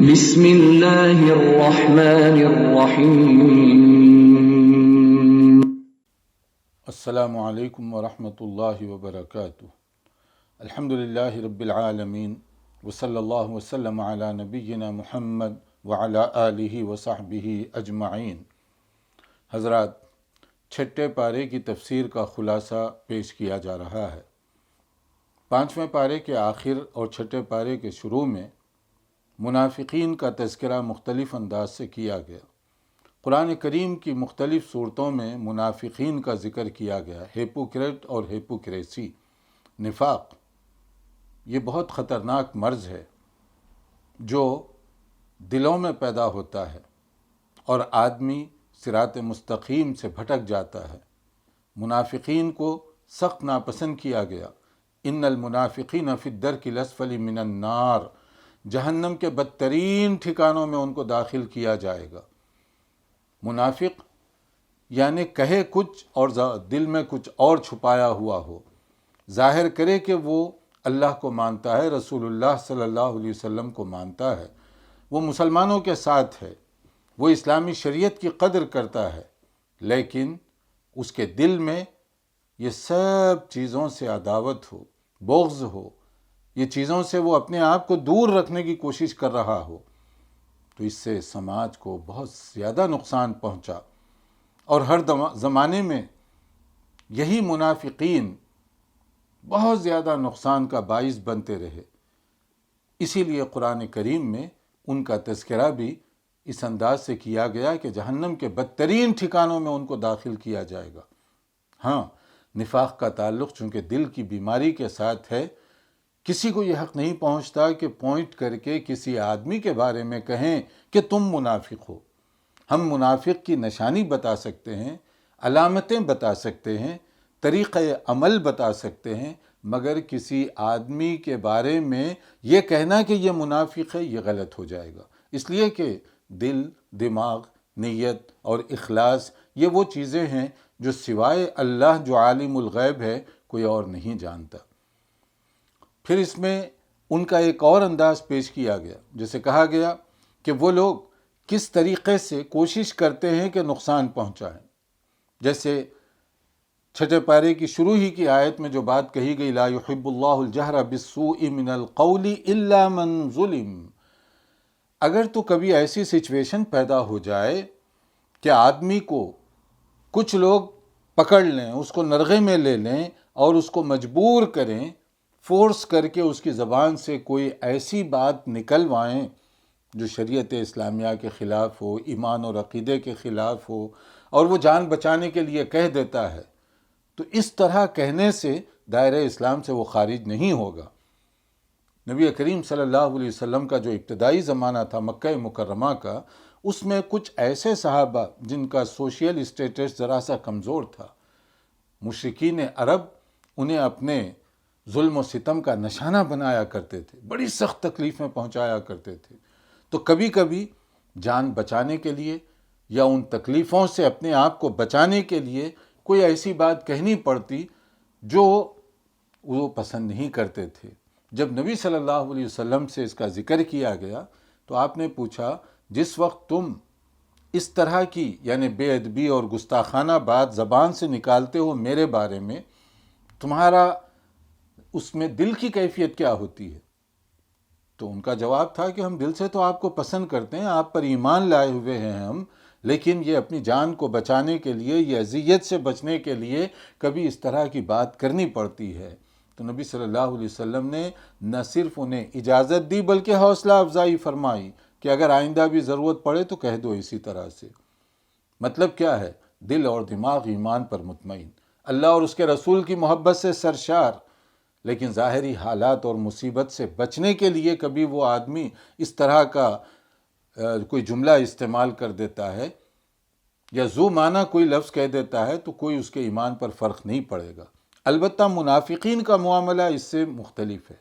بسم اللہ الرحمن الرحیم۔ السلام علیکم ورحمۃ اللہ وبرکاتہ۔ الحمدللہ رب العالمین وصلی اللہ وسلم علی نبینا محمد وعلی آلہ وصحبہ اجمعین۔ حضرات، چھٹے پارے کی تفسیر کا خلاصہ پیش کیا جا رہا ہے۔ پانچویں پارے کے آخر اور چھٹے پارے کے شروع میں منافقین کا تذکرہ مختلف انداز سے کیا گیا۔ قرآن کریم کی مختلف صورتوں میں منافقین کا ذکر کیا گیا۔ ہیپوکریٹ اور ہیپوکریسی، نفاق، یہ بہت خطرناک مرض ہے جو دلوں میں پیدا ہوتا ہے اور آدمی صراط مستقیم سے بھٹک جاتا ہے۔ منافقین کو سخت ناپسند کیا گیا۔ ان المنافقین فی الدرک الاسفل من النار، جہنم کے بدترین ٹھکانوں میں ان کو داخل کیا جائے گا۔ منافق یعنی کہے کچھ اور دل میں کچھ اور چھپایا ہوا ہو، ظاہر کرے کہ وہ اللہ کو مانتا ہے، رسول اللہ صلی اللہ علیہ وسلم کو مانتا ہے، وہ مسلمانوں کے ساتھ ہے، وہ اسلامی شریعت کی قدر کرتا ہے، لیکن اس کے دل میں یہ سب چیزوں سے عداوت ہو، بغض ہو، یہ چیزوں سے وہ اپنے آپ کو دور رکھنے کی کوشش کر رہا ہو، تو اس سے سماج کو بہت زیادہ نقصان پہنچا۔ اور ہر زمانے میں یہی منافقین بہت زیادہ نقصان کا باعث بنتے رہے۔ اسی لیے قرآن کریم میں ان کا تذکرہ بھی اس انداز سے کیا گیا کہ جہنم کے بدترین ٹھکانوں میں ان کو داخل کیا جائے گا۔ ہاں، نفاق کا تعلق چونکہ دل کی بیماری کے ساتھ ہے، کسی کو یہ حق نہیں پہنچتا کہ پوائنٹ کر کے کسی آدمی کے بارے میں کہیں کہ تم منافق ہو۔ ہم منافق کی نشانی بتا سکتے ہیں، علامتیں بتا سکتے ہیں، طریقہ عمل بتا سکتے ہیں، مگر کسی آدمی کے بارے میں یہ کہنا کہ یہ منافق ہے، یہ غلط ہو جائے گا۔ اس لیے کہ دل، دماغ، نیت اور اخلاص یہ وہ چیزیں ہیں جو سوائے اللہ جو عالم الغیب ہے کوئی اور نہیں جانتا۔ پھر اس میں ان کا ایک اور انداز پیش کیا گیا، جسے کہا گیا کہ وہ لوگ کس طریقے سے کوشش کرتے ہیں کہ نقصان پہنچائیں۔ جیسے چھٹے پارے کی شروع ہی کی آیت میں جو بات کہی گئی، لا يحب اللہ الجہر بالسوء من القول الا من ظلم۔ اگر تو کبھی ایسی سچویشن پیدا ہو جائے کہ آدمی کو کچھ لوگ پکڑ لیں، اس کو نرغے میں لے لیں اور اس کو مجبور کریں، فورس کر کے اس کی زبان سے کوئی ایسی بات نکلوائیں جو شریعت اسلامیہ کے خلاف ہو، ایمان اور عقیدے کے خلاف ہو، اور وہ جان بچانے کے لیے کہہ دیتا ہے، تو اس طرح کہنے سے دائرہ اسلام سے وہ خارج نہیں ہوگا۔ نبی کریم صلی اللہ علیہ وسلم کا جو ابتدائی زمانہ تھا مکہ مکرمہ کا، اس میں کچھ ایسے صحابہ جن کا سوشل اسٹیٹس ذرا سا کمزور تھا، مشرکین عرب انہیں اپنے ظلم و ستم کا نشانہ بنایا کرتے تھے، بڑی سخت تکلیف میں پہنچایا کرتے تھے۔ تو کبھی کبھی جان بچانے کے لیے یا ان تکلیفوں سے اپنے آپ کو بچانے کے لیے کوئی ایسی بات کہنی پڑتی جو وہ پسند نہیں کرتے تھے۔ جب نبی صلی اللہ علیہ وسلم سے اس کا ذکر کیا گیا تو آپ نے پوچھا، جس وقت تم اس طرح کی یعنی بے ادبی اور گستاخانہ بات زبان سے نکالتے ہو میرے بارے میں، تمہارا اس میں دل کی کیفیت کیا ہوتی ہے؟ تو ان کا جواب تھا کہ ہم دل سے تو آپ کو پسند کرتے ہیں، آپ پر ایمان لائے ہوئے ہیں ہم، لیکن یہ اپنی جان کو بچانے کے لیے، یہ اذیت سے بچنے کے لیے کبھی اس طرح کی بات کرنی پڑتی ہے۔ تو نبی صلی اللہ علیہ وسلم نے نہ صرف انہیں اجازت دی بلکہ حوصلہ افزائی فرمائی کہ اگر آئندہ بھی ضرورت پڑے تو کہہ دو اسی طرح سے۔ مطلب کیا ہے؟ دل اور دماغ ایمان پر مطمئن، اللہ اور اس کے رسول کی محبت سے سرشار، لیکن ظاہری حالات اور مصیبت سے بچنے کے لیے کبھی وہ آدمی اس طرح کا کوئی جملہ استعمال کر دیتا ہے یا ذو معنی کوئی لفظ کہہ دیتا ہے تو کوئی اس کے ایمان پر فرق نہیں پڑے گا۔ البتہ منافقین کا معاملہ اس سے مختلف ہے۔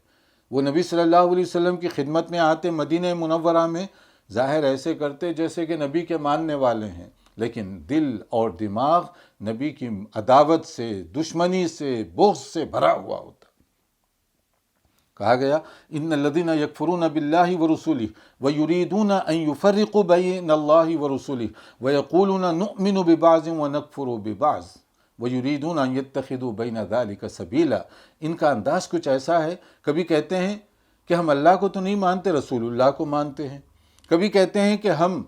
وہ نبی صلی اللہ علیہ وسلم کی خدمت میں آتے مدینہ منورہ میں ظاہر ایسے کرتے جیسے کہ نبی کے ماننے والے ہیں، لیکن دل اور دماغ نبی کی عداوت سے، دشمنی سے، بغض سے بھرا ہوا ہوتا۔ کہا گیا ان الذین یکفرون باللہ ورسلہ ویریدون ان یفرقوا بین اللہ ورسلہ ویقولون نؤمن ببعض ونکفر ببعض ویریدون ان یتخذوا بین ذلک سبیلا۔ ان کا انداز کچھ ایسا ہے، کبھی کہتے ہیں کہ ہم اللہ کو تو نہیں مانتے، رسول اللہ کو مانتے ہیں، کبھی کہتے ہیں کہ ہم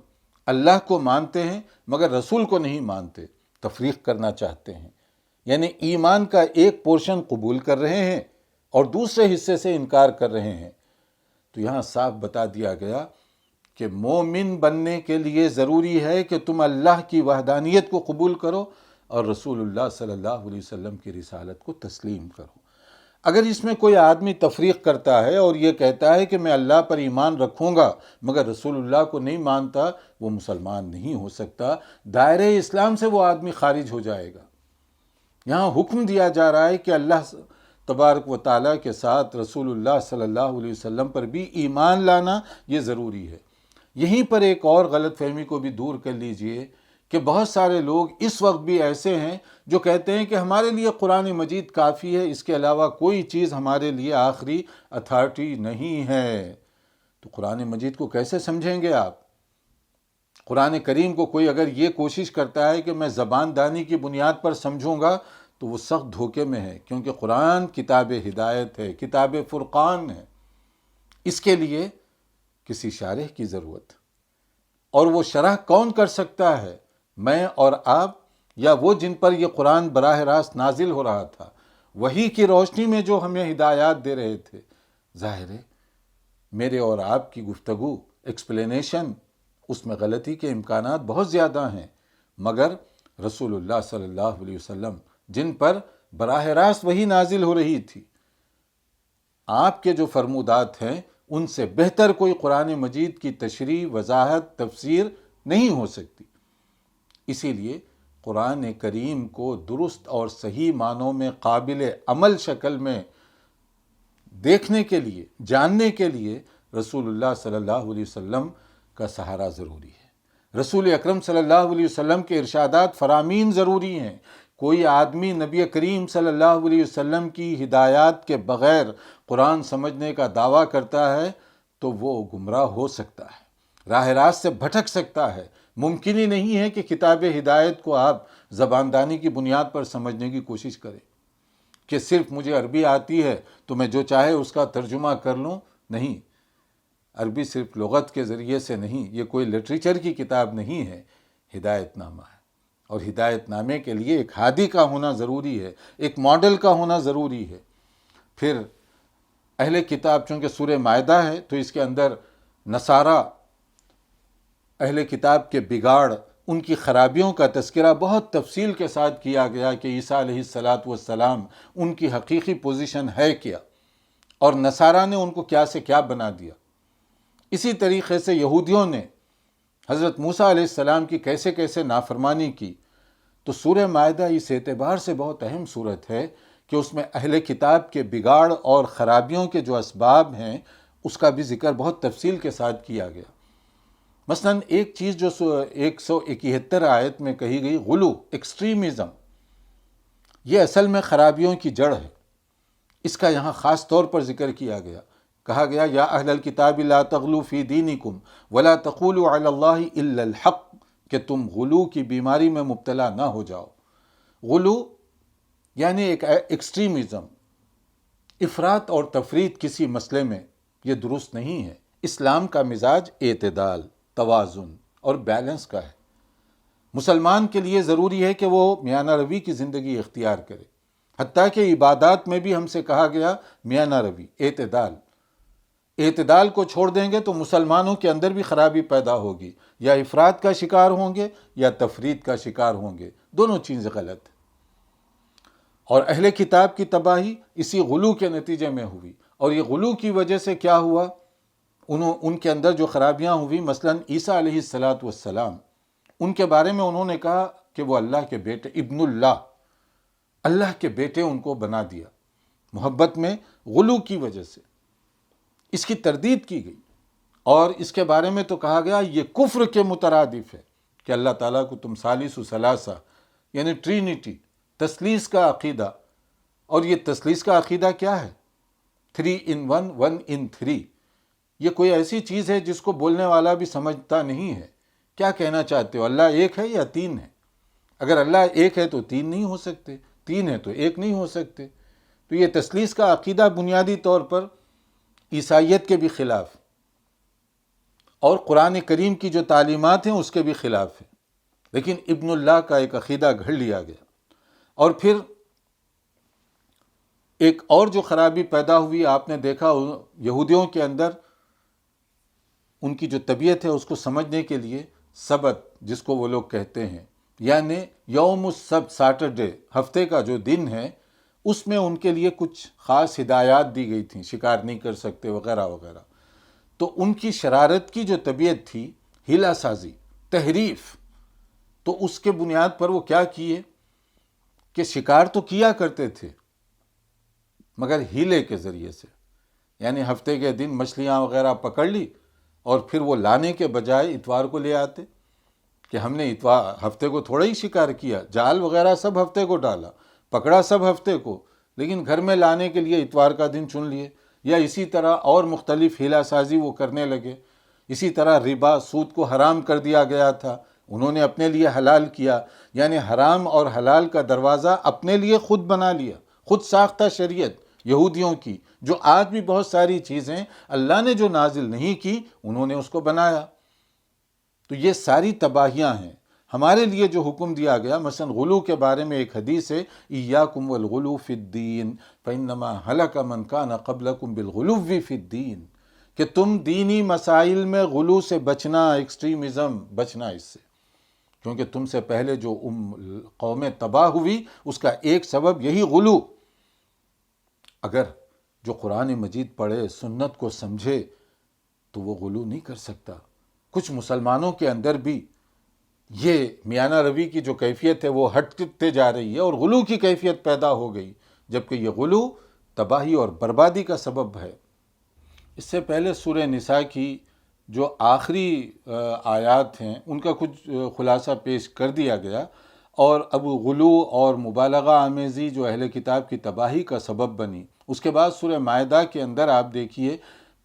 اللہ کو مانتے ہیں مگر رسول کو نہیں مانتے، تفریق کرنا چاہتے ہیں، یعنی ایمان کا ایک پورشن قبول کر رہے ہیں اور دوسرے حصے سے انکار کر رہے ہیں۔ تو یہاں صاف بتا دیا گیا کہ مومن بننے کے لیے ضروری ہے کہ تم اللہ کی وحدانیت کو قبول کرو اور رسول اللہ صلی اللہ علیہ وسلم کی رسالت کو تسلیم کرو۔ اگر اس میں کوئی آدمی تفریق کرتا ہے اور یہ کہتا ہے کہ میں اللہ پر ایمان رکھوں گا مگر رسول اللہ کو نہیں مانتا، وہ مسلمان نہیں ہو سکتا، دائرہ اسلام سے وہ آدمی خارج ہو جائے گا۔ یہاں حکم دیا جا رہا ہے کہ اللہ تبارک و تعالیٰ کے ساتھ رسول اللہ صلی اللہ علیہ وسلم پر بھی ایمان لانا یہ ضروری ہے۔ یہیں پر ایک اور غلط فہمی کو بھی دور کر لیجئے کہ بہت سارے لوگ اس وقت بھی ایسے ہیں جو کہتے ہیں کہ ہمارے لیے قرآن مجید کافی ہے، اس کے علاوہ کوئی چیز ہمارے لیے آخری اتھارٹی نہیں ہے۔ تو قرآن مجید کو کیسے سمجھیں گے آپ؟ قرآن کریم کو کوئی اگر یہ کوشش کرتا ہے کہ میں زبان دانی کی بنیاد پر سمجھوں گا تو وہ سخت دھوکے میں ہے، کیونکہ قرآن کتاب ہدایت ہے، کتاب فرقان ہے۔ اس کے لیے کسی شارح کی ضرورت، اور وہ شرح کون کر سکتا ہے؟ میں اور آپ، یا وہ جن پر یہ قرآن براہ راست نازل ہو رہا تھا، وہی کی روشنی میں جو ہمیں ہدایات دے رہے تھے۔ ظاہر ہے میرے اور آپ کی گفتگو، ایکسپلینیشن، اس میں غلطی کے امکانات بہت زیادہ ہیں، مگر رسول اللہ صلی اللہ علیہ وسلم جن پر براہ راست وہی نازل ہو رہی تھی، آپ کے جو فرمودات ہیں ان سے بہتر کوئی قرآن مجید کی تشریح، وضاحت، تفسیر نہیں ہو سکتی۔ اسی لیے قرآن کریم کو درست اور صحیح معنوں میں قابل عمل شکل میں دیکھنے کے لیے، جاننے کے لیے رسول اللہ صلی اللہ علیہ وسلم کا سہارا ضروری ہے۔ رسول اکرم صلی اللہ علیہ وسلم کے ارشادات فرامین ضروری ہیں۔ کوئی آدمی نبی کریم صلی اللہ علیہ وسلم کی ہدایات کے بغیر قرآن سمجھنے کا دعویٰ کرتا ہے تو وہ گمراہ ہو سکتا ہے، راہ راست سے بھٹک سکتا ہے۔ ممکن ہی نہیں ہے کہ کتاب ہدایت کو آپ زباندانی کی بنیاد پر سمجھنے کی کوشش کریں کہ صرف مجھے عربی آتی ہے تو میں جو چاہے اس کا ترجمہ کر لوں۔ نہیں، عربی صرف لغت کے ذریعے سے نہیں، یہ کوئی لٹریچر کی کتاب نہیں ہے، ہدایت نامہ ہے، اور ہدایت نامے کے لیے ایک ہادی کا ہونا ضروری ہے، ایک ماڈل کا ہونا ضروری ہے۔ پھر اہل کتاب، چونکہ سورہ مائدہ ہے تو اس کے اندر نصارہ، اہل کتاب کے بگاڑ، ان کی خرابیوں کا تذکرہ بہت تفصیل کے ساتھ کیا گیا کہ عیسیٰ علیہ السلام ان کی حقیقی پوزیشن ہے کیا، اور نصارہ نے ان کو کیا سے کیا بنا دیا۔ اسی طریقے سے یہودیوں نے حضرت موسیٰ علیہ السلام کی کیسے کیسے نافرمانی کی۔ تو سورہ مائدہ اس اعتبار سے بہت اہم سورت ہے کہ اس میں اہل کتاب کے بگاڑ اور خرابیوں کے جو اسباب ہیں اس کا بھی ذکر بہت تفصیل کے ساتھ کیا گیا۔ مثلا ایک چیز جو 171 آیت میں کہی گئی، غلو، ایکسٹریمزم، یہ اصل میں خرابیوں کی جڑ ہے، اس کا یہاں خاص طور پر ذکر کیا گیا۔ کہا گیا یا اہل الکتاب لا تغلوا فی دینکم ولا تقولوا علی اللہ الا الحق، کہ تم غلو کی بیماری میں مبتلا نہ ہو جاؤ۔ غلو یعنی ایک ایکسٹریمزم، افراط اور تفریط کسی مسئلے میں، یہ درست نہیں ہے۔ اسلام کا مزاج اعتدال، توازن اور بیلنس کا ہے۔ مسلمان کے لیے ضروری ہے کہ وہ میانہ روی کی زندگی اختیار کرے، حتیٰ کہ عبادات میں بھی ہم سے کہا گیا میانہ روی، اعتدال۔ اعتدال کو چھوڑ دیں گے تو مسلمانوں کے اندر بھی خرابی پیدا ہوگی، یا افراط کا شکار ہوں گے یا تفریط کا شکار ہوں گے، دونوں چیزیں غلط ہیں۔ اور اہل کتاب کی تباہی اسی غلو کے نتیجے میں ہوئی، اور یہ غلو کی وجہ سے کیا ہوا، ان کے اندر جو خرابیاں ہوئی، مثلا عیسیٰ علیہ السلام، ان کے بارے میں انہوں نے کہا کہ وہ اللہ کے بیٹے، ابن اللہ کے بیٹے ان کو بنا دیا، محبت میں غلو کی وجہ سے اس کی تردید کی گئی، اور اس کے بارے میں تو کہا گیا یہ کفر کے مترادف ہے کہ اللہ تعالیٰ کو تم ثالث ثلاثہ یعنی ٹرینٹی، تثلیث کا عقیدہ۔ اور یہ تثلیث کا عقیدہ کیا ہے؟ 3 in 1 1 in 3، یہ کوئی ایسی چیز ہے جس کو بولنے والا بھی سمجھتا نہیں ہے۔ کیا کہنا چاہتے ہو؟ اللہ ایک ہے یا تین ہے؟ اگر اللہ ایک ہے تو تین نہیں ہو سکتے، تین ہے تو ایک نہیں ہو سکتے۔ تو یہ تثلیث کا عقیدہ بنیادی طور پر عیسائیت کے بھی خلاف اور قرآن کریم کی جو تعلیمات ہیں اس کے بھی خلاف ہے، لیکن ابن اللہ کا ایک عقیدہ گھڑ لیا گیا۔ اور پھر ایک اور جو خرابی پیدا ہوئی، آپ نے دیکھا یہودیوں کے اندر ان کی جو طبیعت ہے اس کو سمجھنے کے لیے سبت، جس کو وہ لوگ کہتے ہیں، یعنی یوم السبت، سیٹرڈے، ہفتے کا جو دن ہے، اس میں ان کے لیے کچھ خاص ہدایات دی گئی تھیں، شکار نہیں کر سکتے وغیرہ وغیرہ۔ تو ان کی شرارت کی جو طبیعت تھی، ہیلا سازی، تحریف، تو اس کے بنیاد پر وہ کیا کیے کہ شکار تو کیا کرتے تھے مگر ہیلے کے ذریعے سے، یعنی ہفتے کے دن مچھلیاں وغیرہ پکڑ لی اور پھر وہ لانے کے بجائے اتوار کو لے آتے کہ ہم نے ہفتے کو تھوڑا ہی شکار کیا، جال وغیرہ سب ہفتے کو ڈالا، پکڑا سب ہفتے کو، لیکن گھر میں لانے کے لیے اتوار کا دن چن لیے۔ یا اسی طرح اور مختلف ہیلا سازی وہ کرنے لگے۔ اسی طرح ربا، سود کو حرام کر دیا گیا تھا، انہوں نے اپنے لیے حلال کیا، یعنی حرام اور حلال کا دروازہ اپنے لیے خود بنا لیا، خود ساختہ شریعت یہودیوں کی، جو آج بھی بہت ساری چیزیں اللہ نے جو نازل نہیں کی انہوں نے اس کو بنایا۔ تو یہ ساری تباہیاں ہیں۔ ہمارے لیے جو حکم دیا گیا، مثلا غلو کے بارے میں ایک حدیث ہے، ایاکم والغلو فی الدین فانما ہلک من کان قبلکم بالغلو فی الدین، کہ تم دینی مسائل میں غلو سے بچنا، ایکسٹریمزم بچنا اس سے، کیونکہ تم سے پہلے جو قومیں تباہ ہوئی اس کا ایک سبب یہی غلو۔ اگر جو قرآن مجید پڑھے، سنت کو سمجھے، تو وہ غلو نہیں کر سکتا۔ کچھ مسلمانوں کے اندر بھی یہ میانہ روی کی جو کیفیت ہے وہ ہٹتے جا رہی ہے اور غلو کی کیفیت پیدا ہو گئی، جبکہ یہ غلو تباہی اور بربادی کا سبب ہے۔ اس سے پہلے سورہ نساء کی جو آخری آیات ہیں ان کا کچھ خلاصہ پیش کر دیا گیا، اور اب غلو اور مبالغہ آمیزی جو اہل کتاب کی تباہی کا سبب بنی۔ اس کے بعد سورہ مائدہ کے اندر آپ دیکھیے،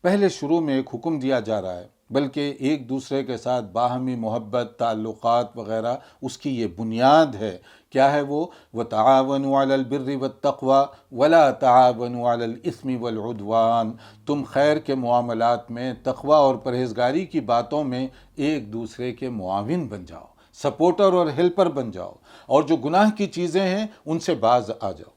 پہلے شروع میں ایک حکم دیا جا رہا ہے، بلکہ ایک دوسرے کے ساتھ باہمی محبت، تعلقات وغیرہ، اس کی یہ بنیاد ہے۔ کیا ہے وہ؟ وَتَعَاوَنُوا عَلَى الْبِرِّ وَالتَّقْوَى وَلَا تَعَاوَنُوا عَلَى الْإِثْمِ وَالْعُدْوَانِ، تم خیر کے معاملات میں، تقوی اور پرہیزگاری کی باتوں میں ایک دوسرے کے معاون بن جاؤ، سپورٹر اور ہیلپر بن جاؤ، اور جو گناہ کی چیزیں ہیں ان سے باز آ جاؤ۔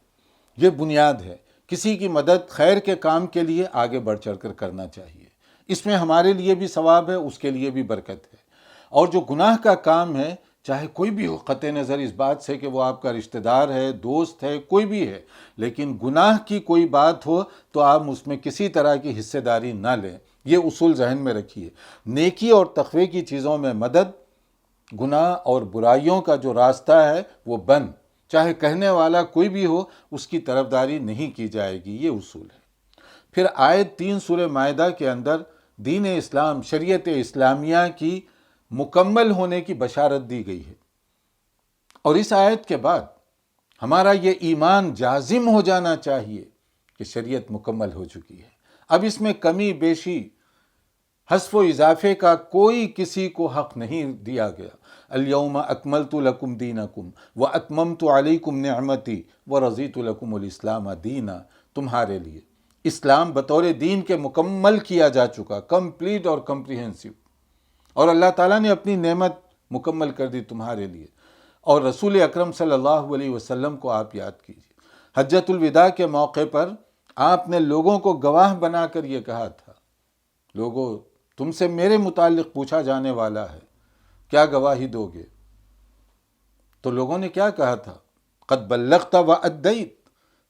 یہ بنیاد ہے۔ کسی کی مدد خیر کے کام کے لیے آگے بڑھ چڑھ کر کرنا چاہیے، اس میں ہمارے لیے بھی ثواب ہے، اس کے لیے بھی برکت ہے۔ اور جو گناہ کا کام ہے، چاہے کوئی بھی ہو، قطع نظر اس بات سے کہ وہ آپ کا رشتہ دار ہے، دوست ہے، کوئی بھی ہے، لیکن گناہ کی کوئی بات ہو تو آپ اس میں کسی طرح کی حصہ داری نہ لیں۔ یہ اصول ذہن میں رکھیے۔ نیکی اور تقوی کی چیزوں میں مدد، گناہ اور برائیوں کا جو راستہ ہے وہ بند، چاہے کہنے والا کوئی بھی ہو، اس کی طرفداری نہیں کی جائے گی۔ یہ اصول ہے۔ پھر آیت 3 سورہ مائدہ کے اندر دین اسلام، شریعت اسلامیہ کی مکمل ہونے کی بشارت دی گئی ہے، اور اس آیت کے بعد ہمارا یہ ایمان جازم ہو جانا چاہیے کہ شریعت مکمل ہو چکی ہے۔ اب اس میں کمی بیشی، حذف و اضافے کا کوئی کسی کو حق نہیں دیا گیا۔ الیوم اکملت لکم دینکم واتممت علیکم نعمتی ورضیت لکم الاسلام دینا، تمہارے لیے اسلام بطور دین کے مکمل کیا جا چکا، کمپلیٹ اور کمپریہنسو، اور اللہ تعالیٰ نے اپنی نعمت مکمل کر دی تمہارے لیے۔ اور رسول اکرم صلی اللہ علیہ وسلم کو آپ یاد کیجیے، حجۃ الوداع کے موقع پر آپ نے لوگوں کو گواہ بنا کر یہ کہا تھا، لوگوں تم سے میرے متعلق پوچھا جانے والا ہے، کیا گواہی دو گے؟ تو لوگوں نے کیا کہا تھا؟ قد بلغت وادیت،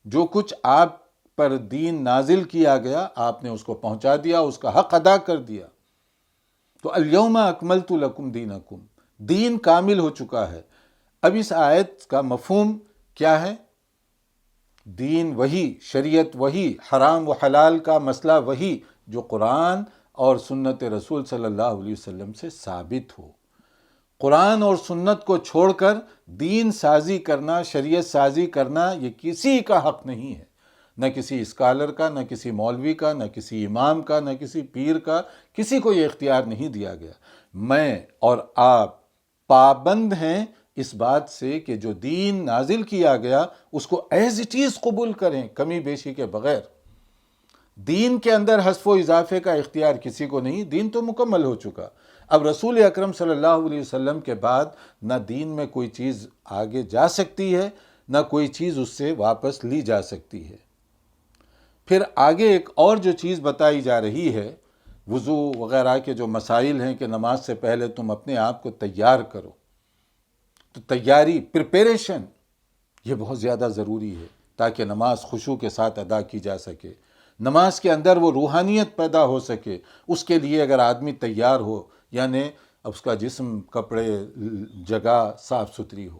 جو کچھ آپ پر دین نازل کیا گیا آپ نے اس کو پہنچا دیا، اس کا حق ادا کر دیا۔ تو الیوم اکملت لکم دینکم، دین کامل ہو چکا ہے۔ اب اس آیت کا مفہوم کیا ہے؟ دین وہی، شریعت وہی، حرام و حلال کا مسئلہ وہی جو قرآن اور سنت رسول صلی اللہ علیہ وسلم سے ثابت ہو۔ قرآن اور سنت کو چھوڑ کر دین سازی کرنا، شریعت سازی کرنا، یہ کسی کا حق نہیں ہے، نہ کسی اسکالر کا، نہ کسی مولوی کا، نہ کسی امام کا، نہ کسی پیر کا، کسی کو یہ اختیار نہیں دیا گیا۔ میں اور آپ پابند ہیں اس بات سے کہ جو دین نازل کیا گیا اس کو ایز اٹ از قبول کریں، کمی بیشی کے بغیر۔ دین کے اندر حذف و اضافے کا اختیار کسی کو نہیں، دین تو مکمل ہو چکا۔ اب رسول اکرم صلی اللہ علیہ وسلم کے بعد نہ دین میں کوئی چیز آگے جا سکتی ہے، نہ کوئی چیز اس سے واپس لی جا سکتی ہے۔ پھر آگے ایک اور جو چیز بتائی جا رہی ہے، وضو وغیرہ کے جو مسائل ہیں کہ نماز سے پہلے تم اپنے آپ کو تیار کرو، تو تیاری، پریپریشن، یہ بہت زیادہ ضروری ہے تاکہ نماز خشوع کے ساتھ ادا کی جا سکے، نماز کے اندر وہ روحانیت پیدا ہو سکے۔ اس کے لیے اگر آدمی تیار ہو، یعنی اس کا جسم، کپڑے، جگہ صاف ستھری ہو،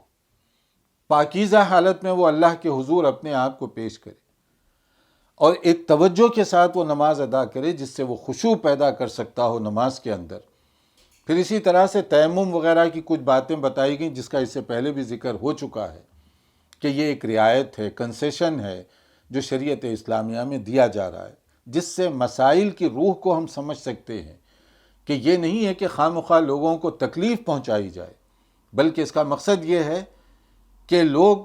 پاکیزہ حالت میں وہ اللہ کے حضور اپنے آپ کو پیش کرے اور ایک توجہ کے ساتھ وہ نماز ادا کرے جس سے وہ خشوع پیدا کر سکتا ہو نماز کے اندر۔ پھر اسی طرح سے تیمم وغیرہ کی کچھ باتیں بتائی گئیں جس کا اس سے پہلے بھی ذکر ہو چکا ہے کہ یہ ایک رعایت ہے، کنسیشن ہے جو شریعت اسلامیہ میں دیا جا رہا ہے، جس سے مسائل کی روح کو ہم سمجھ سکتے ہیں کہ یہ نہیں ہے کہ خواہ مخواہ لوگوں کو تکلیف پہنچائی جائے، بلکہ اس کا مقصد یہ ہے کہ لوگ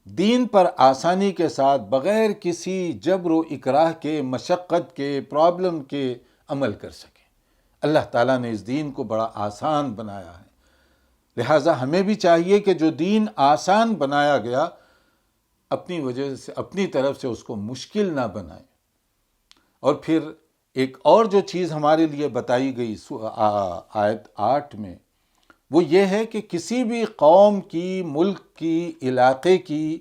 دین پر آسانی کے ساتھ بغیر کسی جبر و اکراہ کے، مشقت کے، پرابلم کے عمل کر سکیں۔ اللہ تعالیٰ نے اس دین کو بڑا آسان بنایا ہے، لہٰذا ہمیں بھی چاہیے کہ جو دین آسان بنایا گیا اپنی وجہ سے، اپنی طرف سے اس کو مشکل نہ بنائیں۔ اور پھر ایک اور جو چیز ہمارے لیے بتائی گئی آیت 8 میں، وہ یہ ہے کہ کسی بھی قوم کی، ملک کی، علاقے کی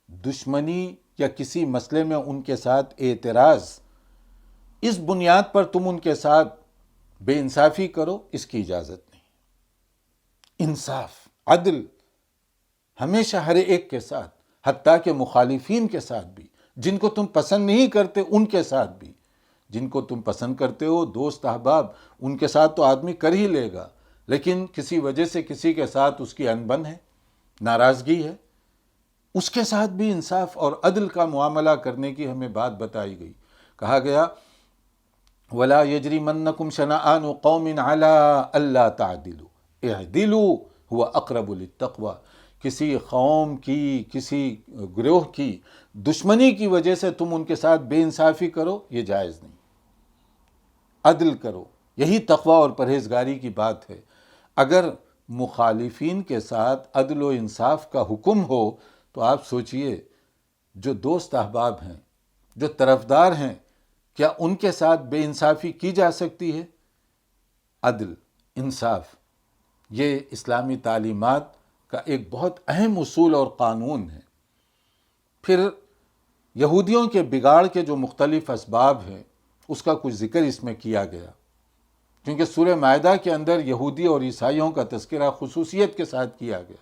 دشمنی یا کسی مسئلے میں ان کے ساتھ اعتراض، اس بنیاد پر تم ان کے ساتھ بے انصافی کرو، اس کی اجازت نہیں۔ انصاف، عدل ہمیشہ ہر ایک کے ساتھ، حتیٰ کہ مخالفین کے ساتھ بھی، جن کو تم پسند نہیں کرتے ان کے ساتھ بھی۔ جن کو تم پسند کرتے ہو، دوست احباب، ان کے ساتھ تو آدمی کر ہی لے گا، لیکن کسی وجہ سے کسی کے ساتھ اس کی انبن ہے، ناراضگی ہے، اس کے ساتھ بھی انصاف اور عدل کا معاملہ کرنے کی ہمیں بات بتائی گئی۔ کہا گیا وَلَا يَجْرِمَنَّكُمْ شَنَآنُ قَوْمٍ عَلَىٰ أَلَّا تَعْدِلُوا اعْدِلُوا هُوَ أَقْرَبُ لِلتَّقْوَىٰ۔ کسی قوم کی، کسی گروہ کی دشمنی کی وجہ سے تم ان کے ساتھ بے انصافی کرو، یہ جائز نہیں۔ عدل کرو، یہی تقوی اور پرہیزگاری کی بات ہے۔ اگر مخالفین کے ساتھ عدل و انصاف کا حکم ہو تو آپ سوچئے جو دوست احباب ہیں، جو طرفدار ہیں، کیا ان کے ساتھ بے انصافی کی جا سکتی ہے؟ عدل، انصاف، یہ اسلامی تعلیمات کا ایک بہت اہم اصول اور قانون ہے۔ پھر یہودیوں کے بگاڑ کے جو مختلف اسباب ہیں اس کا کچھ ذکر اس میں کیا گیا، کیونکہ سورہ مائدہ کے اندر یہودی اور عیسائیوں کا تذکرہ خصوصیت کے ساتھ کیا گیا،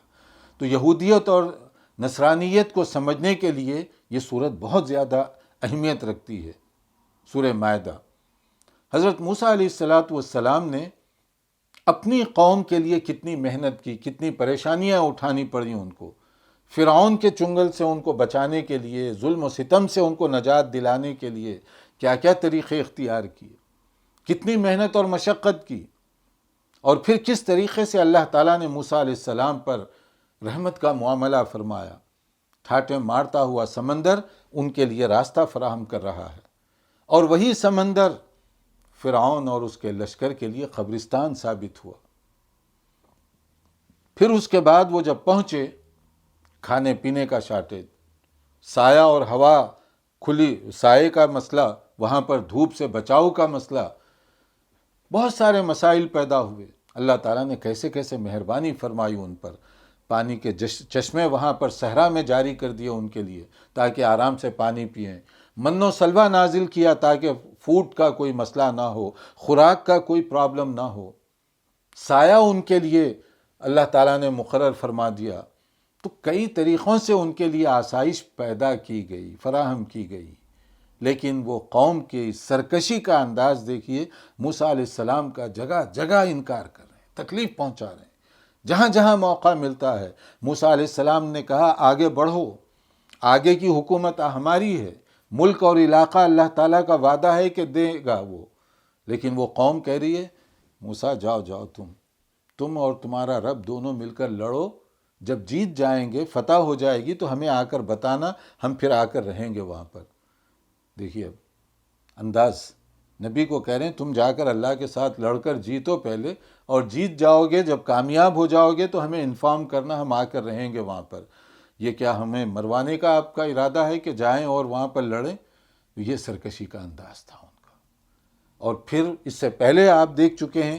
تو یہودیت اور نصرانیت کو سمجھنے کے لیے یہ صورت بہت زیادہ اہمیت رکھتی ہے۔ سورہ مائدہ، حضرت موسیٰ علیہ السلام نے اپنی قوم کے لیے کتنی محنت کی، کتنی پریشانیاں اٹھانی پڑیں ان کو، فرعون کے چنگل سے ان کو بچانے کے لیے، ظلم و ستم سے ان کو نجات دلانے کے لیے کیا کیا طریقے اختیار کیے، کتنی محنت اور مشقت کی، اور پھر کس طریقے سے اللہ تعالیٰ نے موسیٰ علیہ السلام پر رحمت کا معاملہ فرمایا۔ ٹھاٹھیں مارتا ہوا سمندر ان کے لیے راستہ فراہم کر رہا ہے، اور وہی سمندر فرعون اور اس کے لشکر کے لیے قبرستان ثابت ہوا۔ پھر اس کے بعد وہ جب پہنچے، کھانے پینے کا شارٹیج، سایہ اور ہوا کھلی، سائے کا مسئلہ، وہاں پر دھوپ سے بچاؤ کا مسئلہ، بہت سارے مسائل پیدا ہوئے۔ اللہ تعالیٰ نے کیسے کیسے مہربانی فرمائی ان پر، پانی کے چشمے وہاں پر صحرا میں جاری کر دیے ان کے لیے تاکہ آرام سے پانی پئیں، من و سلوہ نازل کیا تاکہ فوڈ کا کوئی مسئلہ نہ ہو، خوراک کا کوئی پرابلم نہ ہو، سایہ ان کے لیے اللہ تعالیٰ نے مقرر فرما دیا۔ تو کئی طریقوں سے ان کے لیے آسائش پیدا کی گئی، فراہم کی گئی، لیکن وہ قوم کی سرکشی کا انداز دیکھیے، موسیٰ علیہ السلام کا جگہ جگہ انکار کر رہے ہیں، تکلیف پہنچا رہے ہیں، جہاں جہاں موقع ملتا ہے۔ موسیٰ علیہ السلام نے کہا آگے بڑھو، آگے کی حکومت ہماری ہے، ملک اور علاقہ اللہ تعالیٰ کا وعدہ ہے کہ دے گا وہ، لیکن وہ قوم کہہ رہی ہے موسیٰ جاؤ تم اور تمہارا رب دونوں مل کر لڑو، جب جیت جائیں گے، فتح ہو جائے گی تو ہمیں آ کر بتانا، ہم پھر آ کر رہیں گے وہاں پر۔ دیکھیے اب انداز، نبی کو کہہ رہے ہیں تم جا کر اللہ کے ساتھ لڑ کر جیتو پہلے، اور جیت جاؤ گے، جب کامیاب ہو جاؤ گے تو ہمیں انفارم کرنا، ہم آ کر رہیں گے وہاں پر۔ یہ کیا ہمیں مروانے کا آپ کا ارادہ ہے کہ جائیں اور وہاں پر لڑیں؟ یہ سرکشی کا انداز تھا ان کا۔ اور پھر اس سے پہلے آپ دیکھ چکے ہیں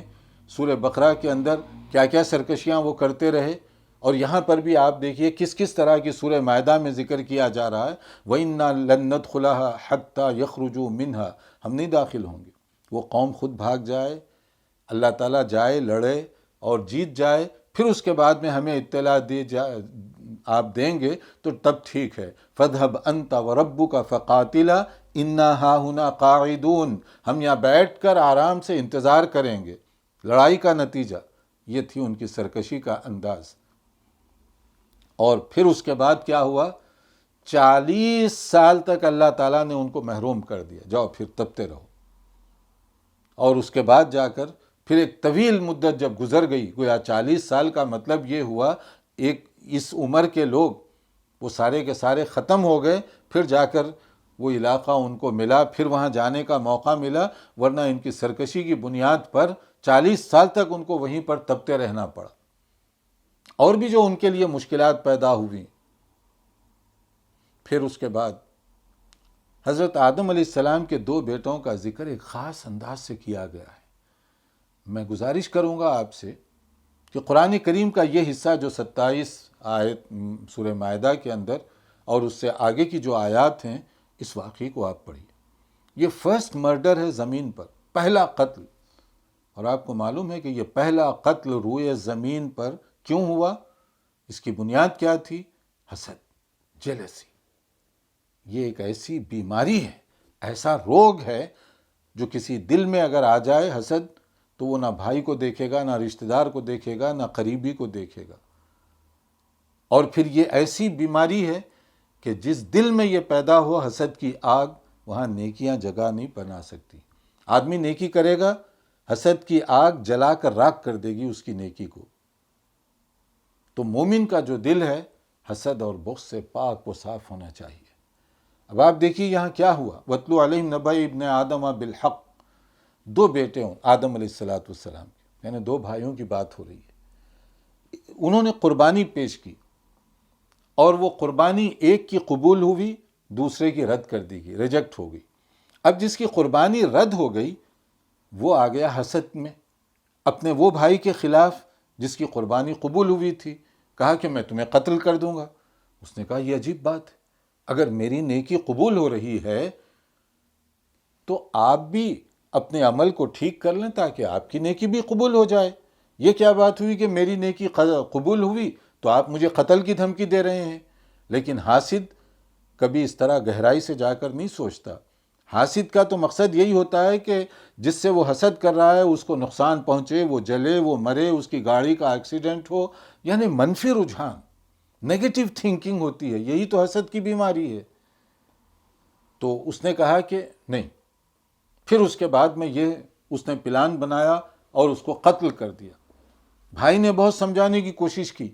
سورہ بقرہ کے اندر کیا کیا سرکشیاں وہ کرتے رہے، اور یہاں پر بھی آپ دیکھیے کس کس طرح کی سورہ مائدہ میں ذکر کیا جا رہا ہے، وَإِنَّا لَن نَدْخُلَهَا حَتَّى يَخْرُجُوا مِنْهَا، ہم نہیں داخل ہوں گے، وہ قوم خود بھاگ جائے، اللہ تعالیٰ جائے لڑے اور جیت جائے، پھر اس کے بعد میں ہمیں اطلاع آپ دیں گے تو تب ٹھیک ہے۔ فَاذْهَبْ أَنْتَ وَرَبُّكَ فَقَاتِلَا إِنَّا هَاهُنَا قَاعِدُونَ، ہم یہاں بیٹھ کر آرام سے انتظار کریں گے لڑائی کا نتیجہ۔ یہ تھی ان کی سرکشی کا انداز۔ اور پھر اس کے بعد کیا ہوا، 40 سال تک اللہ تعالیٰ نے ان کو محروم کر دیا، جاؤ پھر تپتے رہو۔ اور اس کے بعد جا کر پھر ایک طویل مدت جب گزر گئی، گویا 40 سال کا مطلب یہ ہوا ایک اس عمر کے لوگ وہ سارے کے سارے ختم ہو گئے، پھر جا کر وہ علاقہ ان کو ملا، پھر وہاں جانے کا موقع ملا، ورنہ ان کی سرکشی کی بنیاد پر 40 سال تک ان کو وہیں پر تپتے رہنا پڑا۔ اور بھی جو ان کے لیے مشکلات پیدا ہوئی۔ پھر اس کے بعد حضرت آدم علیہ السلام کے 2 بیٹوں کا ذکر ایک خاص انداز سے کیا گیا ہے۔ میں گزارش کروں گا آپ سے کہ قرآن کریم کا یہ حصہ جو 27 آیت سورہ مائدہ کے اندر اور اس سے آگے کی جو آیات ہیں، اس واقعے کو آپ پڑھیے۔ یہ فرسٹ مرڈر ہے زمین پر، پہلا قتل، اور آپ کو معلوم ہے کہ یہ پہلا قتل روئے زمین پر کیوں ہوا؟ اس کی بنیاد کیا تھی؟ حسد، جیلسی۔ یہ ایک ایسی بیماری ہے، ایسا روگ ہے جو کسی دل میں اگر آ جائے حسد، تو وہ نہ بھائی کو دیکھے گا، نہ رشتہ دار کو دیکھے گا، نہ قریبی کو دیکھے گا۔ اور پھر یہ ایسی بیماری ہے کہ جس دل میں یہ پیدا ہو حسد کی آگ، وہاں نیکیاں جگہ نہیں بنا سکتی۔ آدمی نیکی کرے گا، حسد کی آگ جلا کر راکھ کر دے گی اس کی نیکی کو۔ تو مومن کا جو دل ہے حسد اور بغض سے پاک و صاف ہونا چاہیے۔ اب آپ دیکھیے یہاں کیا ہوا، وَاتْلُ عَلَيْهِمْ نَبَأَ ابْنِ آدَمَ بِالْحَقِّ، 2 بیٹے ہوں آدم علیہ السلام کے، یعنی 2 بھائیوں کی بات ہو رہی ہے۔ انہوں نے قربانی پیش کی، اور وہ قربانی ایک کی قبول ہوئی، دوسرے کی رد کر دی گئی، ریجیکٹ ہو گئی۔ اب جس کی قربانی رد ہو گئی وہ آ گیا حسد میں، اپنے وہ بھائی کے خلاف جس کی قربانی قبول ہوئی تھی، کہا کہ میں تمہیں قتل کر دوں گا۔ اس نے کہا یہ عجیب بات ہے، اگر میری نیکی قبول ہو رہی ہے تو آپ بھی اپنے عمل کو ٹھیک کر لیں تاکہ آپ کی نیکی بھی قبول ہو جائے۔ یہ کیا بات ہوئی کہ میری نیکی قبول ہوئی تو آپ مجھے قتل کی دھمکی دے رہے ہیں؟ لیکن حاسد کبھی اس طرح گہرائی سے جا کر نہیں سوچتا۔ حاسد کا تو مقصد یہی ہوتا ہے کہ جس سے وہ حسد کر رہا ہے اس کو نقصان پہنچے، وہ جلے، وہ مرے، اس کی گاڑی کا ایکسیڈنٹ ہو، یعنی منفی رجحان، نیگیٹو تھنکنگ ہوتی ہے، یہی تو حسد کی بیماری ہے۔ تو اس نے کہا کہ نہیں، پھر اس کے بعد میں یہ اس نے پلان بنایا اور اس کو قتل کر دیا۔ بھائی نے بہت سمجھانے کی کوشش کی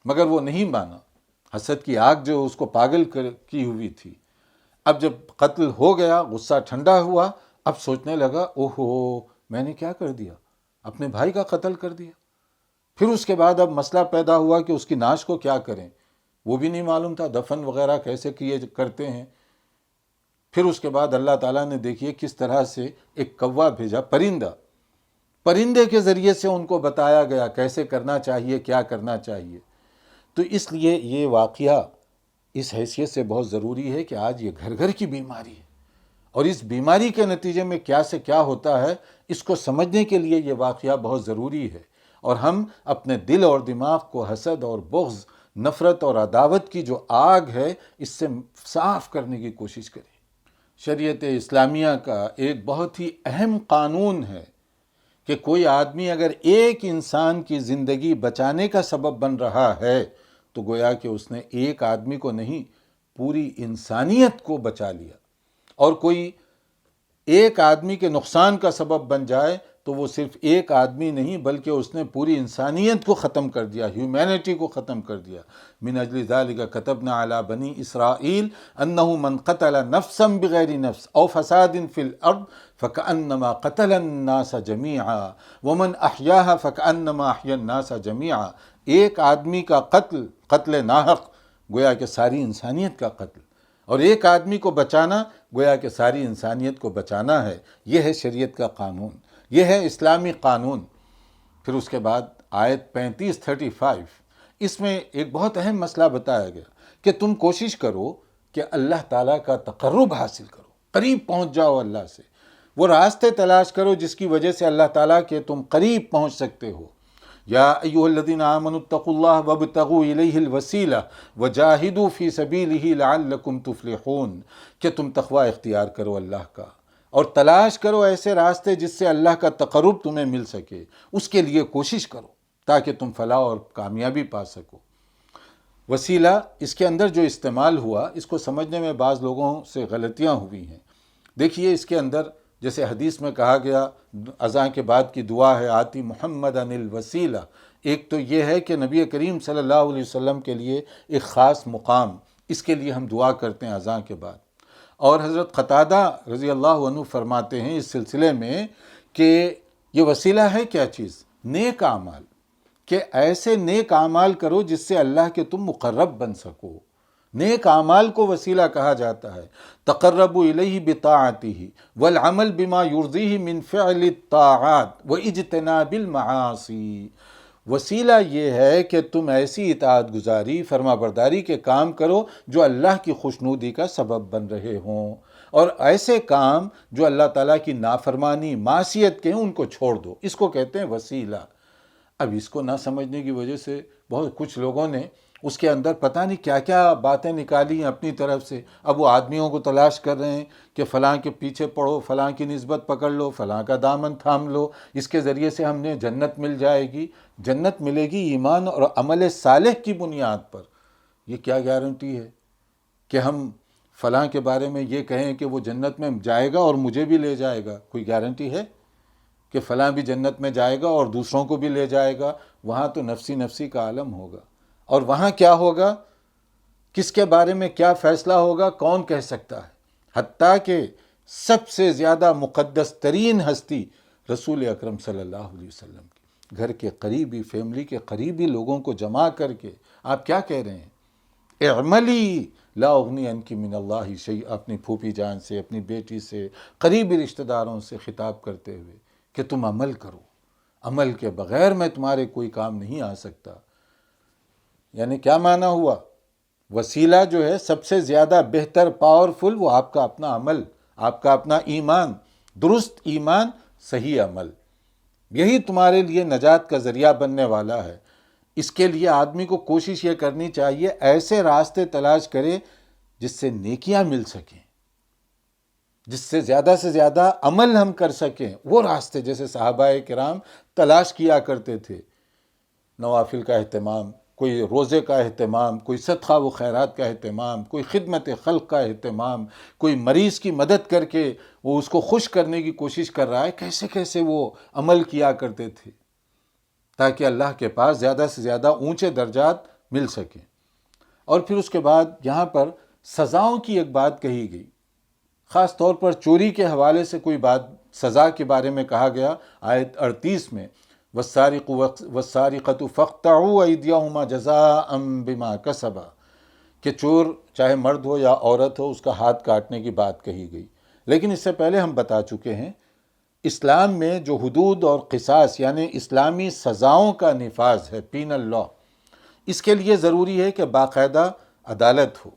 مگر وہ نہیں مانا، حسد کی آگ جو اس کو پاگل کی ہوئی تھی۔ اب جب قتل ہو گیا، غصہ ٹھنڈا ہوا، اب سوچنے لگا اوہو میں نے کیا کر دیا، اپنے بھائی کا قتل کر دیا۔ پھر اس کے بعد اب مسئلہ پیدا ہوا کہ اس کی ناش کو کیا کریں، وہ بھی نہیں معلوم تھا، دفن وغیرہ کیسے کیے کرتے ہیں۔ پھر اس کے بعد اللہ تعالیٰ نے دیکھیے کس طرح سے ایک کوا بھیجا، پرندے کے ذریعے سے ان کو بتایا گیا کیسے کرنا چاہیے، کیا کرنا چاہیے۔ تو اس لیے یہ واقعہ اس حیثیت سے بہت ضروری ہے کہ آج یہ گھر گھر کی بیماری ہے، اور اس بیماری کے نتیجے میں کیا سے کیا ہوتا ہے اس کو سمجھنے کے لیے یہ واقعہ بہت ضروری ہے، اور ہم اپنے دل اور دماغ کو حسد اور بغض، نفرت اور عداوت کی جو آگ ہے اس سے صاف کرنے کی کوشش کریں۔ شریعت اسلامیہ کا ایک بہت ہی اہم قانون ہے کہ کوئی آدمی اگر ایک انسان کی زندگی بچانے کا سبب بن رہا ہے تو گویا کہ اس نے ایک آدمی کو نہیں پوری انسانیت کو بچا لیا، اور کوئی ایک آدمی کے نقصان کا سبب بن جائے تو وہ صرف ایک آدمی نہیں بلکہ اس نے پوری انسانیت کو ختم کر دیا، ہیومینٹی کو ختم کر دیا۔ من اجل ذالک کتبنا علی بنی اسرائیل انہ من قتل نفسا بغیر نفس او فساد فی الارض فکأنما قتل الناس جمیعا ومن احیاها فکأنما احیا الناس جمیعا۔ ایک آدمی کا قتل ناحق گویا کہ ساری انسانیت کا قتل، اور ایک آدمی کو بچانا گویا کہ ساری انسانیت کو بچانا ہے۔ یہ ہے شریعت کا قانون، یہ ہے اسلامی قانون۔ پھر اس کے بعد آیت 35-35، اس میں ایک بہت اہم مسئلہ بتایا گیا کہ تم کوشش کرو کہ اللہ تعالیٰ کا تقرب حاصل کرو، قریب پہنچ جاؤ اللہ سے، وہ راستے تلاش کرو جس کی وجہ سے اللہ تعالیٰ کے تم قریب پہنچ سکتے ہو۔ یا ایھا الذین آمنوا اتقوا اللہ وابتغوا الیہ الوسیلہ وجاہدوا فی سبیلہ لعلکم تفلحون، کہ تم تقوی اختیار کرو اللہ کا اور تلاش کرو ایسے راستے جس سے اللہ کا تقرب تمہیں مل سکے، اس کے لیے کوشش کرو تاکہ تم فلاح اور کامیابی پا سکو۔ وسیلہ اس کے اندر جو استعمال ہوا، اس کو سمجھنے میں بعض لوگوں سے غلطیاں ہوئی ہیں۔ دیکھیے اس کے اندر جیسے حدیث میں کہا گیا اذان کے بعد کی دعا ہے آتی محمد ان الوسیلہ، ایک تو یہ ہے کہ نبی کریم صلی اللہ علیہ وسلم کے لیے ایک خاص مقام، اس کے لیے ہم دعا کرتے ہیں اذان کے بعد۔ اور حضرت قتادہ رضی اللہ عنہ فرماتے ہیں اس سلسلے میں کہ یہ وسیلہ ہے کیا چیز؟ نیک اعمال، کہ ایسے نیک اعمال کرو جس سے اللہ کے تم مقرب بن سکو۔ نیک اعمال کو وسیلہ کہا جاتا ہے۔ تقربوا الیہ بطاعتہ والعمل بما یرضیہ من فعل الطاعات واجتناب المعاصی۔ وسیلہ یہ ہے کہ تم ایسی اطاعت گزاری، فرما برداری کے کام کرو جو اللہ کی خوشنودی کا سبب بن رہے ہوں، اور ایسے کام جو اللہ تعالیٰ کی نافرمانی، معصیت کے ہیں ان کو چھوڑ دو، اس کو کہتے ہیں وسیلہ۔ اب اس کو نہ سمجھنے کی وجہ سے بہت کچھ لوگوں نے اس کے اندر پتہ نہیں کیا کیا باتیں نکالی ہیں اپنی طرف سے۔ اب وہ آدمیوں کو تلاش کر رہے ہیں کہ فلاں کے پیچھے پڑھو، فلاں کی نسبت پکڑ لو، فلاں کا دامن تھام لو، اس کے ذریعے سے ہم نے جنت مل جائے گی۔ جنت ملے گی ایمان اور عمل صالح کی بنیاد پر۔ یہ کیا گارنٹی ہے کہ ہم فلاں کے بارے میں یہ کہیں کہ وہ جنت میں جائے گا اور مجھے بھی لے جائے گا؟ کوئی گارنٹی ہے کہ فلاں بھی جنت میں جائے گا اور دوسروں کو بھی لے جائے گا؟ وہاں تو نفسی نفسی کا عالم ہوگا، اور وہاں کیا ہوگا، کس کے بارے میں کیا فیصلہ ہوگا، کون کہہ سکتا ہے؟ حتیٰ کہ سب سے زیادہ مقدس ترین ہستی رسول اکرم صلی اللہ علیہ وسلم کی گھر کے قریبی، فیملی کے قریبی لوگوں کو جمع کر کے آپ کیا کہہ رہے ہیں؟ اعملی لا اغنی عنک من اللہ شیئا، اپنی پھوپھی جان سے، اپنی بیٹی سے، قریبی رشتہ داروں سے خطاب کرتے ہوئے کہ تم عمل کرو، عمل کے بغیر میں تمہارے کوئی کام نہیں آ سکتا۔ یعنی کیا معنی ہوا؟ وسیلہ جو ہے سب سے زیادہ بہتر، پاورفل، وہ آپ کا اپنا عمل، آپ کا اپنا ایمان، درست ایمان، صحیح عمل، یہی تمہارے لیے نجات کا ذریعہ بننے والا ہے۔ اس کے لیے آدمی کو کوشش یہ کرنی چاہیے ایسے راستے تلاش کرے جس سے نیکیاں مل سکیں، جس سے زیادہ عمل ہم کر سکیں، وہ راستے جیسے صحابہ کرام تلاش کیا کرتے تھے۔ نوافل کا اہتمام، کوئی روزے کا اہتمام، کوئی صدقہ و خیرات کا اہتمام، کوئی خدمت خلق کا اہتمام، کوئی مریض کی مدد کر کے وہ اس کو خوش کرنے کی کوشش کر رہا ہے، کیسے کیسے وہ عمل کیا کرتے تھے تاکہ اللہ کے پاس زیادہ سے زیادہ اونچے درجات مل سکیں۔ اور پھر اس کے بعد یہاں پر سزاؤں کی ایک بات کہی گئی، خاص طور پر چوری کے حوالے سے کوئی بات سزا کے بارے میں کہا گیا آیت 38 میں، والسارق والسارقۃ فاقطعوا ایدیہما جزاء بما کسبا، کہ چور چاہے مرد ہو یا عورت ہو اس کا ہاتھ کاٹنے کی بات کہی گئی۔ لیکن اس سے پہلے ہم بتا چکے ہیں اسلام میں جو حدود اور قصاص یعنی اسلامی سزاؤں کا نفاذ ہے، پینل لا، اس کے لیے ضروری ہے کہ باقاعدہ عدالت ہو،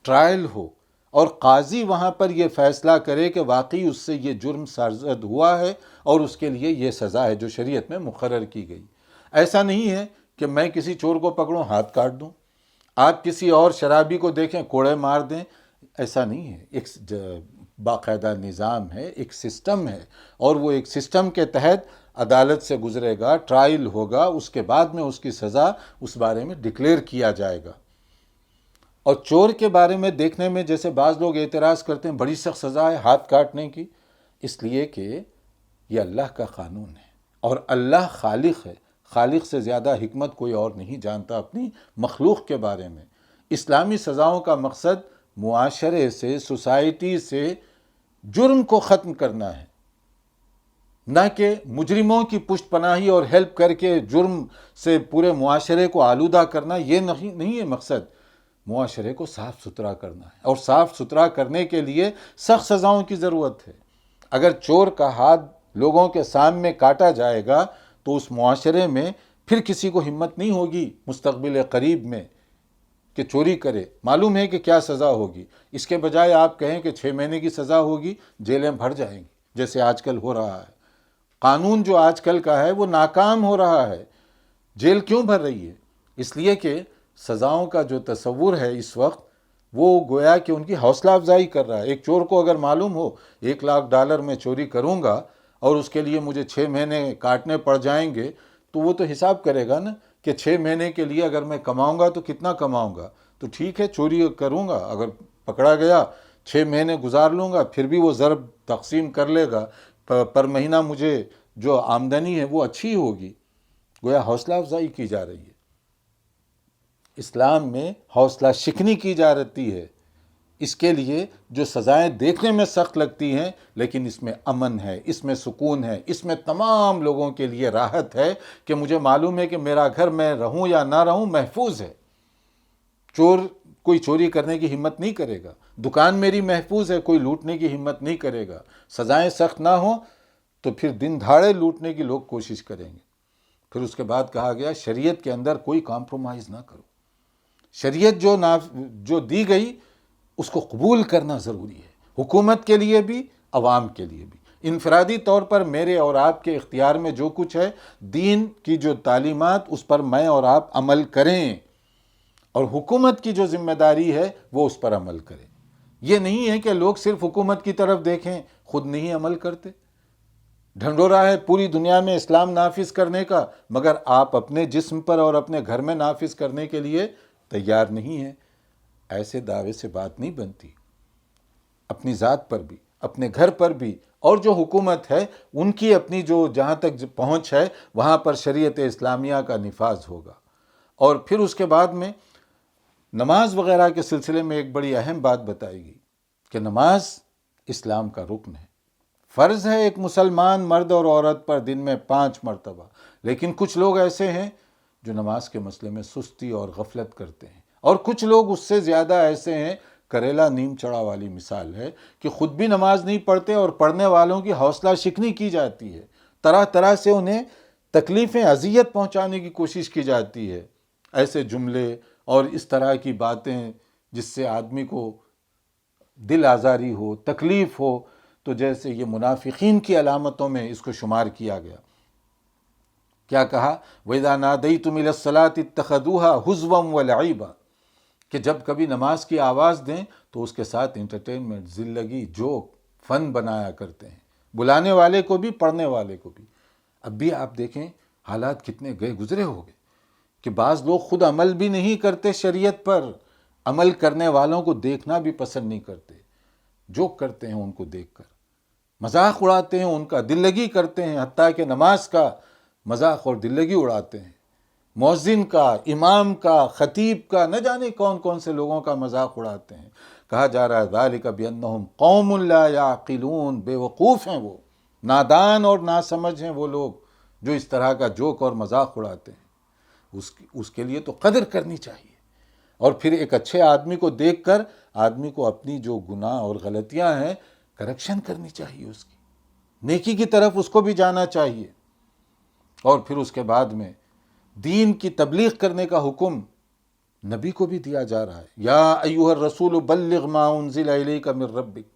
ٹرائل ہو، اور قاضی وہاں پر یہ فیصلہ کرے کہ واقعی اس سے یہ جرم سرزد ہوا ہے اور اس کے لیے یہ سزا ہے جو شریعت میں مقرر کی گئی۔ ایسا نہیں ہے کہ میں کسی چور کو پکڑوں ہاتھ کاٹ دوں، آپ کسی اور شرابی کو دیکھیں کوڑے مار دیں، ایسا نہیں ہے۔ ایک باقاعدہ نظام ہے، ایک سسٹم ہے، اور وہ ایک سسٹم کے تحت عدالت سے گزرے گا، ٹرائل ہوگا، اس کے بعد میں اس کی سزا اس بارے میں ڈکلیئر کیا جائے گا۔ اور چور کے بارے میں دیکھنے میں جیسے بعض لوگ اعتراض کرتے ہیں بڑی سخت سزا ہے ہاتھ کاٹنے کی، اس لیے کہ یہ اللہ کا قانون ہے اور اللہ خالق ہے، خالق سے زیادہ حکمت کوئی اور نہیں جانتا اپنی مخلوق کے بارے میں۔ اسلامی سزاؤں کا مقصد معاشرے سے، سوسائٹی سے جرم کو ختم کرنا ہے، نہ کہ مجرموں کی پشت پناہی اور ہیلپ کر کے جرم سے پورے معاشرے کو آلودہ کرنا۔ یہ نہیں ہے مقصد، معاشرے کو صاف ستھرا کرنا ہے، اور صاف ستھرا کرنے کے لیے سخت سزاؤں کی ضرورت ہے۔ اگر چور کا ہاتھ لوگوں کے سامنے کاٹا جائے گا تو اس معاشرے میں پھر کسی کو ہمت نہیں ہوگی مستقبل قریب میں کہ چوری کرے۔ معلوم ہے کہ کیا سزا ہوگی، اس کے بجائے آپ کہیں کہ 6 مہینے کی سزا ہوگی، جیلیں بھر جائیں گی، جیسے آج کل ہو رہا ہے۔ قانون جو آج کل کا ہے وہ ناکام ہو رہا ہے۔ جیل کیوں بھر رہی ہے؟ اس لیے کہ سزاؤں کا جو تصور ہے اس وقت وہ گویا کہ ان کی حوصلہ افزائی کر رہا ہے۔ ایک چور کو اگر معلوم ہو $1,00,000 میں چوری کروں گا اور اس کے لیے مجھے 6 مہینے کاٹنے پڑ جائیں گے، تو وہ تو حساب کرے گا نا کہ 6 مہینے کے لیے اگر میں کماؤں گا تو کتنا کماؤں گا، تو ٹھیک ہے چوری کروں گا، اگر پکڑا گیا 6 مہینے گزار لوں گا، پھر بھی وہ ضرب تقسیم کر لے گا، پر مہینہ مجھے جو آمدنی ہے وہ اچھی ہوگی۔ گویا حوصلہ افزائی کی جا رہی ہے۔ اسلام میں حوصلہ شکنی کی جا رہی ہے، اس کے لیے جو سزائیں دیکھنے میں سخت لگتی ہیں لیکن اس میں امن ہے، اس میں سکون ہے، اس میں تمام لوگوں کے لیے راحت ہے کہ مجھے معلوم ہے کہ میرا گھر میں رہوں یا نہ رہوں محفوظ ہے۔ چور کوئی چوری کرنے کی ہمت نہیں کرے گا، دکان میری محفوظ ہے، کوئی لوٹنے کی ہمت نہیں کرے گا۔ سزائیں سخت نہ ہوں تو پھر دن دھاڑے لوٹنے کی لوگ کوشش کریں گے۔ پھر اس کے بعد کہا گیا شریعت کے اندر کوئی کمپرومائز نہ کرو، شریعت جو دی گئی اس کو قبول کرنا ضروری ہے، حکومت کے لیے بھی، عوام کے لیے بھی۔ انفرادی طور پر میرے اور آپ کے اختیار میں جو کچھ ہے، دین کی جو تعلیمات اس پر میں اور آپ عمل کریں، اور حکومت کی جو ذمہ داری ہے وہ اس پر عمل کریں۔ یہ نہیں ہے کہ لوگ صرف حکومت کی طرف دیکھیں، خود نہیں عمل کرتے۔ ڈھنڈورا ہے پوری دنیا میں اسلام نافذ کرنے کا، مگر آپ اپنے جسم پر اور اپنے گھر میں نافذ کرنے کے لیے تیار نہیں ہیں۔ ایسے دعوے سے بات نہیں بنتی۔ اپنی ذات پر بھی، اپنے گھر پر بھی، اور جو حکومت ہے ان کی اپنی جو جہاں تک پہنچ ہے وہاں پر شریعت اسلامیہ کا نفاذ ہوگا۔ اور پھر اس کے بعد میں نماز وغیرہ کے سلسلے میں ایک بڑی اہم بات بتائی گئی کہ نماز اسلام کا رکن ہے، فرض ہے ایک مسلمان مرد اور عورت پر دن میں 5 مرتبہ، لیکن کچھ لوگ ایسے ہیں جو نماز کے مسئلے میں سستی اور غفلت کرتے ہیں، اور کچھ لوگ اس سے زیادہ ایسے ہیں، کریلا نیم چڑا والی مثال ہے کہ خود بھی نماز نہیں پڑھتے اور پڑھنے والوں کی حوصلہ شکنی کی جاتی ہے، طرح طرح سے انہیں تکلیفیں، اذیت پہنچانے کی کوشش کی جاتی ہے، ایسے جملے اور اس طرح کی باتیں جس سے آدمی کو دل آزاری ہو، تکلیف ہو، تو جیسے یہ منافقین کی علامتوں میں اس کو شمار کیا گیا۔ کیا کہا؟ وَإِذَا نَادَيْتُمْ إِلَى الصَّلَاةِ اتَّخَذُوهَا هُزُوًا وَلَعِيبًا، کہ جب کبھی نماز کی آواز دیں تو اس کے ساتھ انٹرٹینمنٹ، ذلگی، جوک، فن بنایا کرتے ہیں، بلانے والے کو بھی، پڑھنے والے کو بھی۔ اب بھی آپ دیکھیں حالات کتنے گئے گزرے ہو گئے کہ بعض لوگ خود عمل بھی نہیں کرتے شریعت پر، عمل کرنے والوں کو دیکھنا بھی پسند نہیں کرتے، جوک کرتے ہیں ان کو دیکھ کر، مذاق اڑاتے ہیں، ان کا دل لگی کرتے ہیں، حتیٰ کہ نماز کا مذاق اور دل لگی اڑاتے ہیں، مؤذن کا، امام کا، خطیب کا، نہ جانے کون کون سے لوگوں کا مذاق اڑاتے ہیں۔ کہا جا رہا ہے ذالک بانہم قوم لا یعقلون، بے وقوف ہیں وہ، نادان اور ناسمجھ ہیں وہ لوگ جو اس طرح کا جوک اور مذاق اڑاتے ہیں۔ اس کے لیے تو قدر کرنی چاہیے، اور پھر ایک اچھے آدمی کو دیکھ کر آدمی کو اپنی جو گناہ اور غلطیاں ہیں کریکشن کرنی چاہیے، اس کی نیکی کی طرف اس کو بھی جانا چاہیے۔ اور پھر اس کے بعد میں دین کی تبلیغ کرنے کا حکم نبی کو بھی دیا جا رہا ہے۔ یا ایھا الرسول بلغ ما انزل الیک من ربک،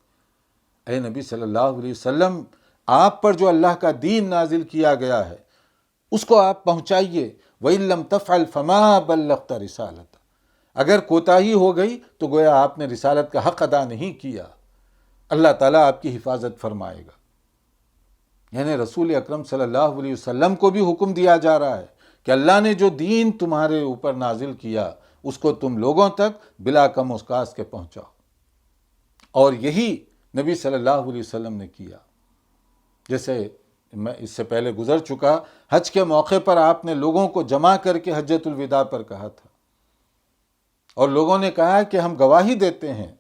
اے نبی صلی اللہ علیہ وسلم، آپ پر جو اللہ کا دین نازل کیا گیا ہے اس کو آپ پہنچائیے۔ وَإِن لَّمْ تَفْعَلْ فَمَا بَلَّغْتَ رِسَالَتَهُ، اگر کوتاہی ہو گئی تو گویا آپ نے رسالت کا حق ادا نہیں کیا، اللہ تعالیٰ آپ کی حفاظت فرمائے گا۔ یعنی رسول اکرم صلی اللہ علیہ وسلم کو بھی حکم دیا جا رہا ہے کہ اللہ نے جو دین تمہارے اوپر نازل کیا اس کو تم لوگوں تک بلا کم و کاس کے پہنچاؤ. اور یہی نبی صلی اللہ علیہ وسلم نے کیا. جیسے میں اس سے پہلے گزر چکا، حج کے موقع پر آپ نے لوگوں کو جمع کر کے حجۃ الوداع پر کہا تھا، اور لوگوں نے کہا کہ ہم گواہی دیتے ہیں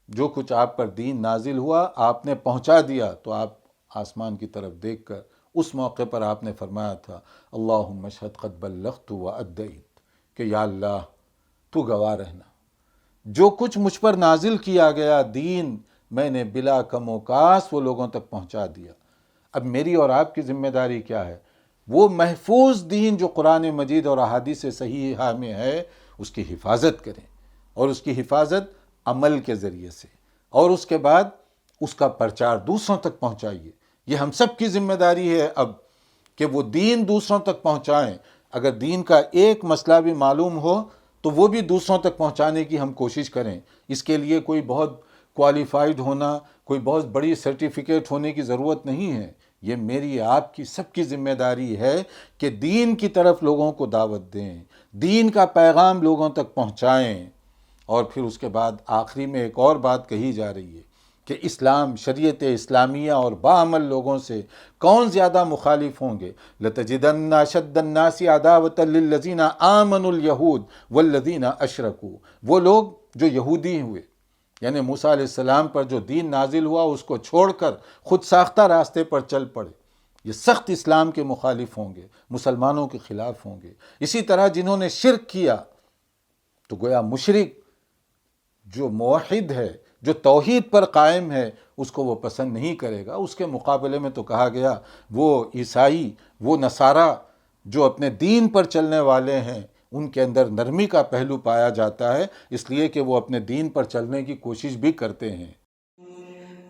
جو کچھ آپ پر دین نازل ہوا آپ نے پہنچا دیا. تو آپ آسمان کی طرف دیکھ کر اس موقع پر آپ نے فرمایا تھا اللہم اشہد قد بلغت و ادیت، کہ یا اللہ تو گواہ رہنا، جو کچھ مجھ پر نازل کیا گیا دین میں نے بلا کم و کاس وہ لوگوں تک پہنچا دیا. اب میری اور آپ کی ذمہ داری کیا ہے؟ وہ محفوظ دین جو قرآن مجید اور احادیث صحیحہ میں ہے اس کی حفاظت کریں، اور اس کی حفاظت عمل کے ذریعے سے، اور اس کے بعد اس کا پرچار دوسروں تک پہنچائیے. یہ ہم سب کی ذمہ داری ہے اب کہ وہ دین دوسروں تک پہنچائیں. اگر دین کا ایک مسئلہ بھی معلوم ہو تو وہ بھی دوسروں تک پہنچانے کی ہم کوشش کریں. اس کے لیے کوئی بہت کوالیفائڈ ہونا، کوئی بہت بڑی سرٹیفکیٹ ہونے کی ضرورت نہیں ہے. یہ میری آپ کی سب کی ذمہ داری ہے کہ دین کی طرف لوگوں کو دعوت دیں، دین کا پیغام لوگوں تک پہنچائیں. اور پھر اس کے بعد آخری میں ایک اور بات کہی جا رہی ہے کہ اسلام، شریعت اسلامیہ اور باعمل لوگوں سے کون زیادہ مخالف ہوں گے؟ لَتَجِدَنَّ أَشَدَّ النَّاسِ عَدَاوَةً لِلَّذِينَ آمَنُوا الْيَهُودُ وَالَّذِينَ أَشْرَكُوا. وہ لوگ جو یہودی ہوئے، یعنی موسیٰ علیہ السلام پر جو دین نازل ہوا اس کو چھوڑ کر خود ساختہ راستے پر چل پڑے، یہ سخت اسلام کے مخالف ہوں گے، مسلمانوں کے خلاف ہوں گے. اسی طرح جنہوں نے شرک کیا تو گویا مشرک جو موحد ہے، جو توحید پر قائم ہے، اس کو وہ پسند نہیں کرے گا. اس کے مقابلے میں تو کہا گیا وہ عیسائی، وہ نصارہ جو اپنے دین پر چلنے والے ہیں ان کے اندر نرمی کا پہلو پایا جاتا ہے، اس لیے کہ وہ اپنے دین پر چلنے کی کوشش بھی کرتے ہیں.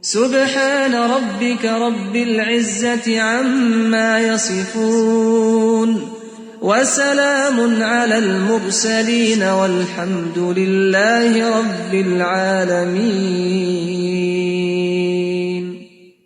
سبحان ربك رب العزة عما يصفون وسلام على المرسلين والحمد لله رب العالمين.